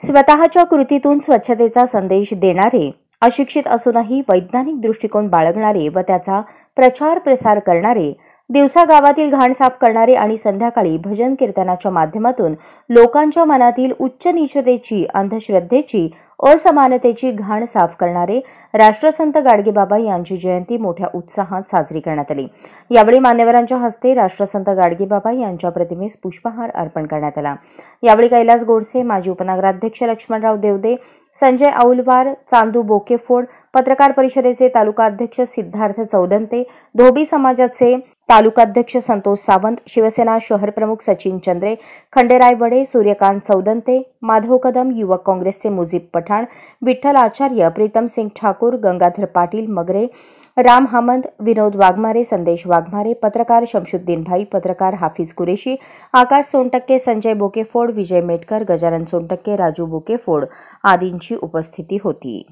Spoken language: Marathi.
स्वतःच्या कृतीतून स्वच्छतेचा संदेश देणारे, अशिक्षित असूनही वैज्ञानिक दृष्टिकोन बाळगणारे व त्याचा प्रचार प्रसार करणारे, दिवसा गावातील घाण साफ करणारे आणि संध्याकाळी भजन कीर्तनाच्या माध्यमातून लोकांच्या मनातील उच्च नीचतेची, अंधश्रद्धेची, असमानतेची घाण साफ करणारे राष्ट्रसंत गाडगेबाबा यांची जयंती मोठ्या उत्साहात साजरी करण्यात आली। यावेळी मान्यवरांच्या हस्ते राष्ट्रसंत गाडगेबाबा यांच्या प्रतिमेस पुष्पहार अर्पण करण्यात आला। यावेळी कैलास गोडसे, माजी उपनगराध्यक्ष लक्ष्मणराव देवदे, संजय औलवार, चांदू बोकेफोड, पत्रकार परिषदेचे तालुकाध्यक्ष सिद्धार्थ चौदंते, धोबी समाजाचे तालुकाध्यक्ष संतोष सावंत, शिवसेना शहर प्रमुख सचिन चंद्रे, खंडेराय वडे, सूर्यकांत चौदंते, माधव कदम, युवक काँग्रेसचे मुजीब पठाण, विठ्ठल आचार्य, प्रीतम सिंग ठाकूर, गंगाधर पाटील मगरे, राम हामंद, विनोद वाघमारे, संदेश वाघमारे, पत्रकार शमशुद्दीन भाई, पत्रकार हाफिज कुरेशी, आकाश सोनटक्के, संजय बोकेफोड, विजय मेटकर, गजानन सोनटक्के, राजू बोकेफोड आदींची उपस्थिती होती।